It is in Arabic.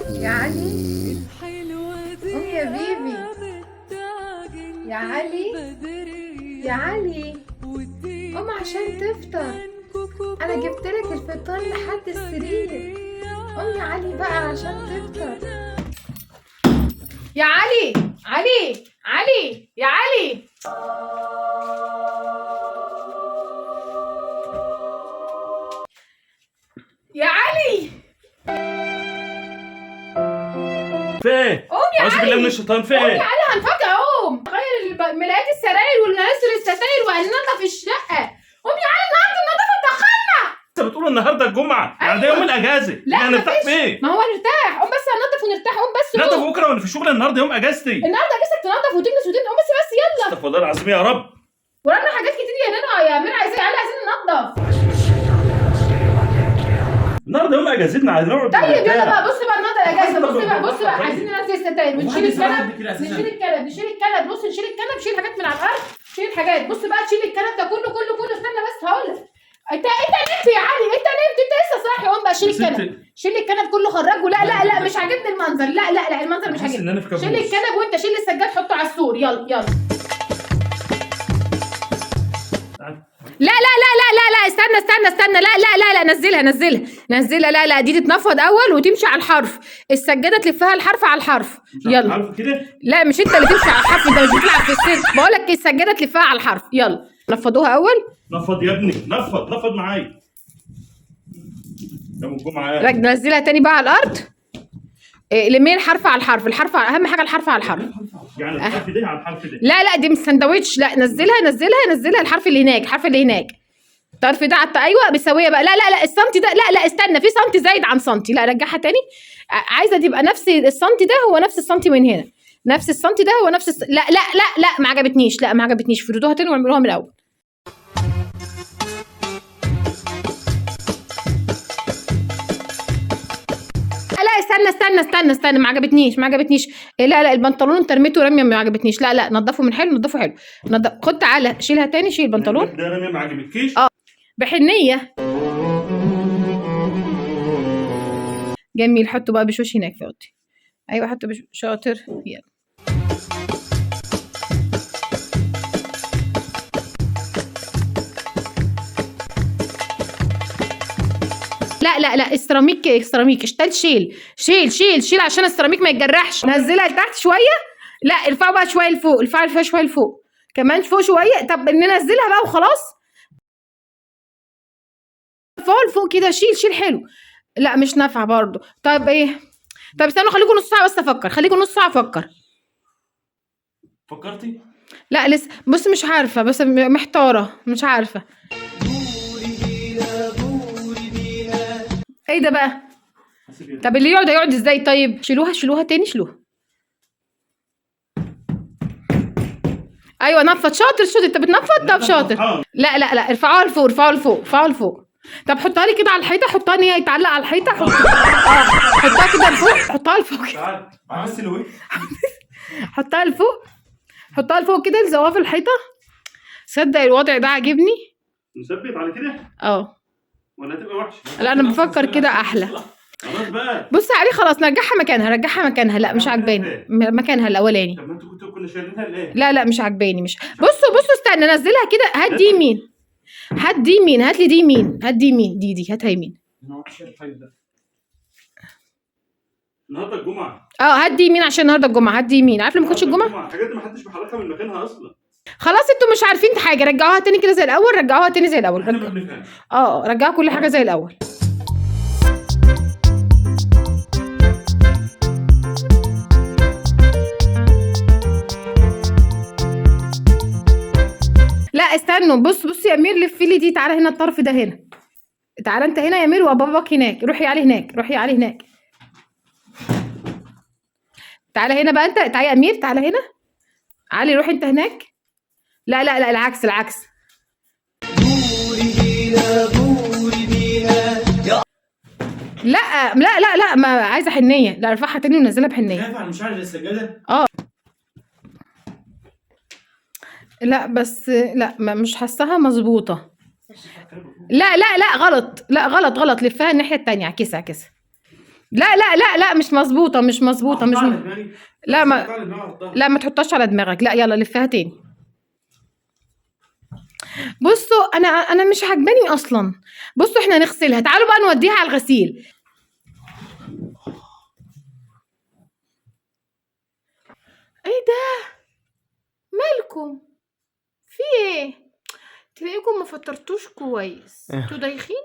يا علي، قوم يا بيبي. يا علي، يا علي، قوم عشان تفطر. انا جبت لك الفطار لحد السرير. قوم يا علي بقى عشان تفطر. يا علي، علي، علي، يا علي. يا علي، فين؟ قوم يا أعوذ بالله من الشيطان. قوم يا فين؟ علي، هنفجر. قوم غير ملايات السراير وننزل الستاير وهننضف الشقه. قوم يا علي، النهارده النظافه اتاخرنا. انت بتقول النهارده الجمعه، يعني ده يوم الاجازه. لا هنرتاح مفيش. فين؟ ما هو نرتاح. قوم بس هننضف ونرتاح. قوم بس. لا، قوم. طب بكره وانا في الشغل، النهارده يوم اجازتي. النهارده اجازتك تنضف وتكنس قوم بس يلا. استغفر الله العظيم يا رب. ورانا حاجات كتير يا نانا يا امير. عايزين ننضف. النهارده يوم اجازتنا، عايزين نقعد طيب يلا نرتاح. بقى. بص بقى النهارده اجازه. بص بقى طيب. عايزين ننزل الستاير ونشيل وبعدين صراحة الكنب. كده أساساً. نشيل الكنب. بص نشيل الكنب. نشيل حاجات من على الارض. نشيل الحاجات. بص بقى تشيل الكنب ده كله. استنى بس هقول لك. انت نمت يا علي. انت نمت. انت لسه صاحي. قوم بقى شيل الكنب. شيل الكنب كله خرجه. لا مش عاجبني المنظر. لا المنظر مش حاسس ان عاجبني. انا في كابوس. شيل الكنب وانت شيل السجاد حطه على السور. يلا. لا استنى. لا نزلها. لا دي تتنفض اول وتمشي على الحرف. السجاده تلفها الحرف على الحرف. يلا. عارف كده؟ لا مش انت اللي تمشي على الحرف. انت مش بتلعب في السير. بقول لك السجاده تلفها على الحرف. يلا نفضوها اول. نفض يا ابني، نفض معايا. يوم الجمعه نزلها تاني بقى على الارض. لمين الحرف على الحرف اهم حاجه الحرف على الحرف. يعني الحرف ده على الحرف ده. لا دي مش سندوتش. لا نزلها الحرف اللي هناك. الطرف ده ايوه بالسويه بقى. لا السنتي ده. لا استنى، في سنتي زايد عن سنتي. لا رجعها تاني. عايزه تبقى نفس السنتي ده هو نفس السنتي من هنا. نفس السنتي ده هو نفس لا ما عجبتنيش. فردوها تاني واعملوها من الاول. لا استنى ما عجبتنيش. لا البنطلون انت رميته رميه ما عجبتنيش. لا نضفه من حلو. خد تعالى شيلها تاني. شيل البنطلون ده رمي ما عجبتكيش؟ بحنيه. جميل. حطه بقى بشوش هناك في اوضتي. ايوه حطه شاطر. يلا. لا السيراميك اشتغل. شيل عشان السيراميك ما يتجرحش. نزلها لتحت شويه. لا ارفعوا بقى شويه لفوق. ارفعوا شويه لفوق كمان. فوق شويه. طب ننزلها بقى وخلاص. فوق كده. شيل حلو. لا مش نافعه برضو. طيب ايه. طب استنوا خليكم نص ساعه بس افكر. فكرتي؟ لا لسه. بص مش عارفه بس محتاره. مش عارفه. ايه ده بقى. طب اللي يقعد ازاي. طيب شيلوها تاني. ايوه نفض. شاطر. انت بتنفض. طب شاطر. لا ارفعوها لفوق. طب حطها لي كده على الحيطه. حطها ان هي يتعلق على الحيطه. حطها كده لفوق. حطها لفوق. تعال عملت له ايه؟ حطها لفوق كده. الزواف في الحيطه. صدق الوضع ده عاجبني. نثبت على كده ولا هتبقى وحشه؟ لا انا بفكر كده احلى. خلاص بقى. بص عليه خلاص. رجعها مكانها. لا مش عاجباني مكانها الاولاني. طب ما انتوا كنا شايلينها ليه؟ لا مش عاجباني. مش بصوا استنى. نزلها كده. هات دي يمين. هات لي دي يمين. دي هاتها يمين. النهارده الجمعه. هات دي يمين عشان النهارده الجمعه. هات دي يمين. عارف لما كنتش الجمعه. الحاجات دي ما حدش بيحركها من مكانها اصلا. خلاص انتوا مش عارفين حاجه. رجعوها تاني كده زي الاول. احنا ما بنفهمش. رجعوا كل حاجه زي الاول. لا استنوا. بص يا امير. لف لي دي. تعالى هنا الطرف ده هنا. تعالى انت هنا يا امير وباباك هناك. روحي علي هناك. تعالى هنا بقى انت. تعالى يا امير. تعالى هنا. علي روح انت هناك. لا العكس. لا ما عايزه حنيه. لا ارفعها تاني ونزلها بحنيه. خايف على مشاعر السجاده؟ لا بس لا مش حاساها مظبوطه. لا غلط. لفها الناحيه التانيه. اعكسها. لا لا لا لا مش مظبوطه مش مظبوطه مش أحطها على دماغي. لا ما أحطها على دماغي، أحطها. لا ما تحطهاش على دماغك، لا يلا لفها تاني. بصوا انا مش عاجباني اصلا. بصوا احنا نغسلها، تعالوا بقى نوديها على الغسيل. ايه ده مالكم في ايه؟ تلاقيكم ما فطرتوش كويس، انتوا دايخين.